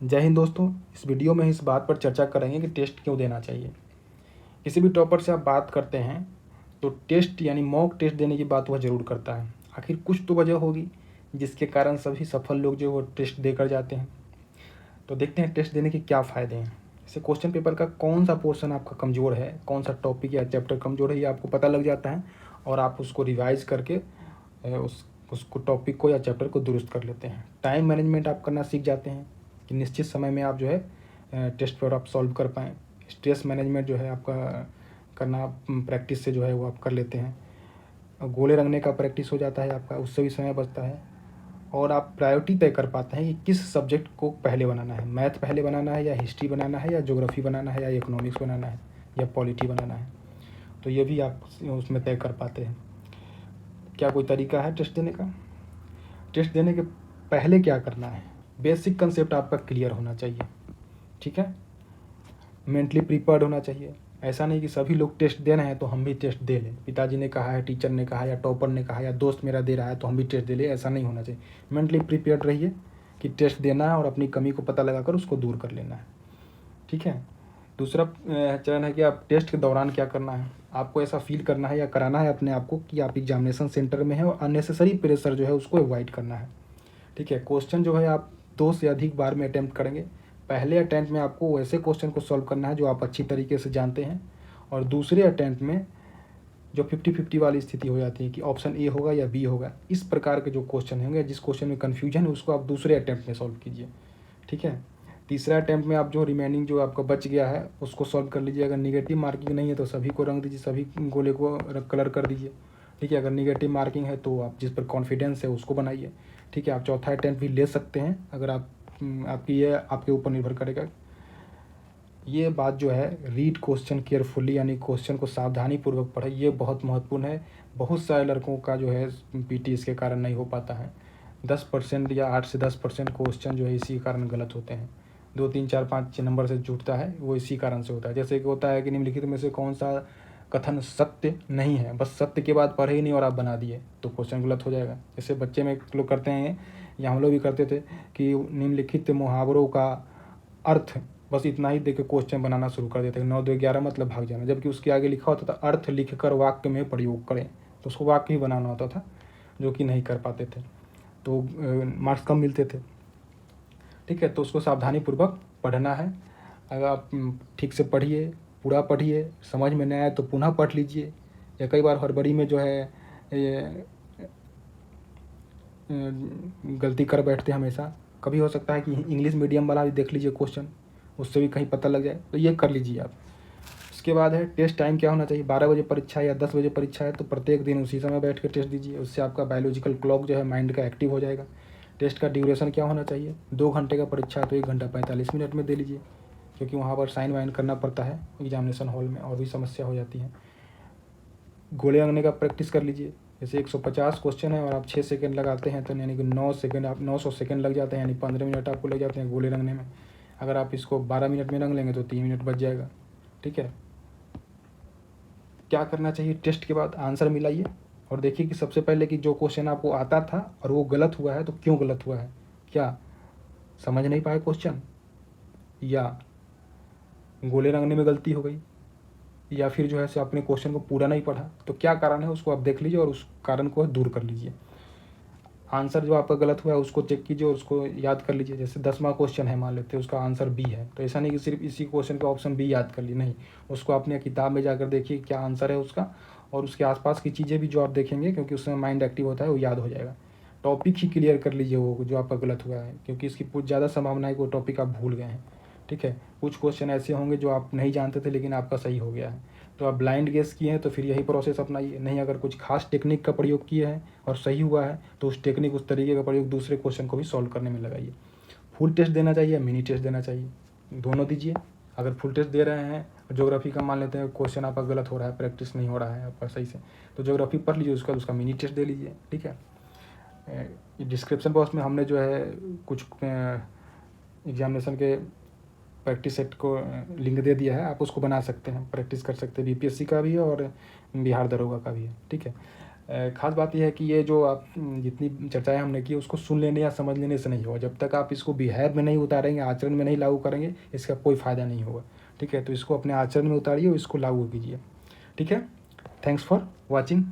जय हिंद दोस्तों। इस वीडियो में इस बात पर चर्चा करेंगे कि टेस्ट क्यों देना चाहिए। किसी भी टॉपर से आप बात करते हैं तो टेस्ट यानी मॉक टेस्ट देने की बात वह ज़रूर करता है। आखिर कुछ तो वजह होगी जिसके कारण सभी सफल लोग जो वो टेस्ट देकर जाते हैं। तो देखते हैं टेस्ट देने के क्या फ़ायदे हैं। जैसे क्वेश्चन पेपर का कौन सा पोर्शन आपका कमज़ोर है, कौन सा टॉपिक या चैप्टर कमज़ोर है, ये आपको पता लग जाता है और आप उसको रिवाइज करके उसको टॉपिक को या चैप्टर को दुरुस्त कर लेते हैं। टाइम मैनेजमेंट आप करना सीख जाते हैं कि निश्चित समय में आप जो है टेस्ट पेपर आप सॉल्व कर पाएँ। स्ट्रेस मैनेजमेंट जो है आपका करना प्रैक्टिस से जो है वो आप कर लेते हैं। गोले रंगने का प्रैक्टिस हो जाता है आपका, उससे भी समय बचता है और आप प्रायोरिटी तय कर पाते हैं कि किस सब्जेक्ट को पहले बनाना है। मैथ पहले बनाना है या हिस्ट्री बनाना है या ज्योग्राफी बनाना है या इकोनॉमिक्स बनाना है या पॉलिटी बनाना है, तो ये भी आप उसमें तय कर पाते हैं। क्या कोई तरीका है टेस्ट देने का? टेस्ट देने के पहले क्या करना है? बेसिक कंसेप्ट आपका क्लियर होना चाहिए, ठीक है। मेंटली प्रिपेयर्ड होना चाहिए। ऐसा नहीं कि सभी लोग टेस्ट दे रहे हैं तो हम भी टेस्ट दे लें, पिताजी ने कहा है, टीचर ने कहा या टॉपर ने कहा या दोस्त मेरा दे रहा है तो हम भी टेस्ट दे लें, ऐसा नहीं होना चाहिए। मेंटली प्रिपेयर्ड रहिए कि टेस्ट देना है और अपनी कमी को पता लगाकर उसको दूर कर लेना है, ठीक है। दूसरा चरण है कि आप टेस्ट के दौरान क्या करना है। आपको ऐसा फील करना है या कराना है अपने आप को कि आप एग्जामिनेशन सेंटर में हैं और अननेसेसरी प्रेशर जो है उसको अवॉइड करना है, ठीक है। क्वेश्चन जो है आप 2 से अधिक बार में अटैम्प्ट करेंगे। पहले अटैम्प्ट में आपको वैसे क्वेश्चन को सॉल्व करना है जो आप अच्छी तरीके से जानते हैं और दूसरे अटैम्प्ट में जो 50-50 वाली स्थिति हो जाती है कि ऑप्शन ए होगा या बी होगा, इस प्रकार के जो क्वेश्चन होंगे, जिस क्वेश्चन में कन्फ्यूजन है उसको आप दूसरे अटैम्प्ट में सॉल्व कीजिए, ठीक है। तीसरा अटैम्प्ट में आप जो रिमेनिंग जो आपका बच गया है उसको सॉल्व कर लीजिए। अगर निगेटिव मार्किंग नहीं है तो सभी को रंग दीजिए, सभी गोले को कलर कर दीजिए, ठीक है। अगर निगेटिव मार्किंग है तो आप जिस पर कॉन्फिडेंस है उसको बनाइए, ठीक है। आप चौथा अटैम्प्ट भी ले सकते हैं अगर आप आपकी ये आपके ऊपर निर्भर करेगा। ये बात जो है रीड क्वेश्चन केयरफुली यानी क्वेश्चन को सावधानी पूर्वक पढ़े, ये बहुत महत्वपूर्ण है। बहुत सारे लड़कों का जो है पीटी इसके कारण नहीं हो पाता है। 10% या 8 से 10% क्वेश्चन जो है इसी कारण गलत होते हैं। 2 3 4 5 नंबर से जुड़ता है वो इसी कारण से होता है। जैसे कि होता है कि निम्नलिखित में से कौन सा कथन सत्य नहीं है, बस सत्य के बाद पढ़े ही नहीं और आप बना दिए तो क्वेश्चन गलत हो जाएगा। जैसे बच्चे में लोग करते हैं या हम लोग भी करते थे कि निम्नलिखित मुहावरों का अर्थ बस इतना ही देकर क्वेश्चन बनाना शुरू कर देते हैं। 9 2 11 मतलब भाग जाना, जबकि उसके आगे लिखा होता था अर्थ लिखकर वाक्य में प्रयोग करें, तो उसको वाक्य ही बनाना होता था, जो कि नहीं कर पाते थे, तो मार्क्स कम मिलते थे, ठीक है। तो उसको सावधानी पूर्वक पढ़ना है। अगर आप ठीक से पढ़िए, पूरा पढ़िए, समझ में नहीं आए तो पुनः पढ़ लीजिए। या कई बार हड़बड़ी में जो है ये गलती कर बैठते हैं हमेशा। कभी हो सकता है कि इंग्लिश मीडियम वाला भी देख लीजिए क्वेश्चन, उससे भी कहीं पता लग जाए, तो ये कर लीजिए आप। उसके बाद है टेस्ट टाइम क्या होना चाहिए। 12 बजे परीक्षा या 10 बजे परीक्षा है तो प्रत्येक दिन उसी समय बैठ कर टेस्ट दीजिए। उससे आपका बायोलॉजिकल क्लॉक जो है माइंड का एक्टिव हो जाएगा। टेस्ट का ड्यूरेशन क्या होना चाहिए। 2 घंटे का परीक्षा है तो 1 घंटा 45 मिनट में दे लीजिए, क्योंकि वहाँ पर साइन वाइन करना पड़ता है एग्जामिनेशन हॉल में और भी समस्या हो जाती है। गोले रंगने का प्रैक्टिस कर लीजिए। जैसे 150 क्वेश्चन है और आप 6 सेकंड लगाते हैं तो यानी कि 9 सेकंड आप 900 सेकंड लग जाते हैं, यानी 15 मिनट आपको लग जाते हैं गोले रंगने में। अगर आप इसको 12 मिनट में रंग लेंगे तो 3 मिनट बच जाएगा, ठीक है। क्या करना चाहिए टेस्ट के बाद, आंसर मिलाइए और देखिए कि सबसे पहले कि जो क्वेश्चन आपको आता था और वो गलत हुआ है तो क्यों गलत हुआ है। क्या समझ नहीं पाए क्वेश्चन, या गोले रंगने में गलती हो गई, या फिर जो है से आपने क्वेश्चन को पूरा नहीं पढ़ा, तो क्या कारण है उसको आप देख लीजिए और उस कारण को दूर कर लीजिए। आंसर जो आपका गलत हुआ है उसको चेक कीजिए और उसको याद कर लीजिए। जैसे 10वां क्वेश्चन है, मान लेते हैं उसका आंसर बी है, तो ऐसा नहीं कि सिर्फ इसी क्वेश्चन का ऑप्शन बी याद कर लिए, नहीं, उसको अपने किताब में जाकर देखिए क्या आंसर है उसका, और उसके आसपास की चीज़ें भी जो आप देखेंगे क्योंकि उसमें माइंड एक्टिव होता है वो याद हो जाएगा। टॉपिक ही क्लियर कर लीजिए वो जो आपका गलत हुआ है, क्योंकि इसकी कुछ ज़्यादा संभावना है कि वो टॉपिक आप भूल गए हैं, ठीक है। कुछ क्वेश्चन ऐसे होंगे जो आप नहीं जानते थे लेकिन आपका सही हो गया है, तो आप ब्लाइंड गेस किए हैं तो फिर यही प्रोसेस अपनाइए। नहीं, अगर कुछ खास टेक्निक का प्रयोग किए हैं और सही हुआ है तो उस टेक्निक उस तरीके का प्रयोग दूसरे क्वेश्चन को भी सॉल्व करने में लगाइए। फुल टेस्ट देना चाहिए, मिनी टेस्ट देना चाहिए, दोनों दीजिए। अगर फुल टेस्ट दे रहे हैं, ज्योग्राफी का मान लेते हैं क्वेश्चन आपका गलत हो रहा है, प्रैक्टिस नहीं हो रहा है आपका सही से, तो ज्योग्राफी पढ़ लीजिए, उसका मिनी टेस्ट दे लीजिए, ठीक है। डिस्क्रिप्शन बॉक्स में हमने जो है कुछ एग्जामिनेशन के प्रैक्टिस सेट को लिंक दे दिया है, आप उसको बना सकते हैं, प्रैक्टिस कर सकते हैं। बीपीएससी का भी है और बिहार दरोगा का भी है, ठीक है। ख़ास बात यह है कि ये जो आप जितनी चर्चाएँ हमने की उसको सुन लेने या समझ लेने से नहीं होगा। जब तक आप इसको बिहेव में नहीं उतारेंगे, आचरण में नहीं लागू करेंगे, इसका कोई फ़ायदा नहीं होगा। ठीक है, तो इसको अपने आचरण में उतारिए और इसको लागू कीजिए। ठीक है, थैंक्स फॉर वॉचिंग।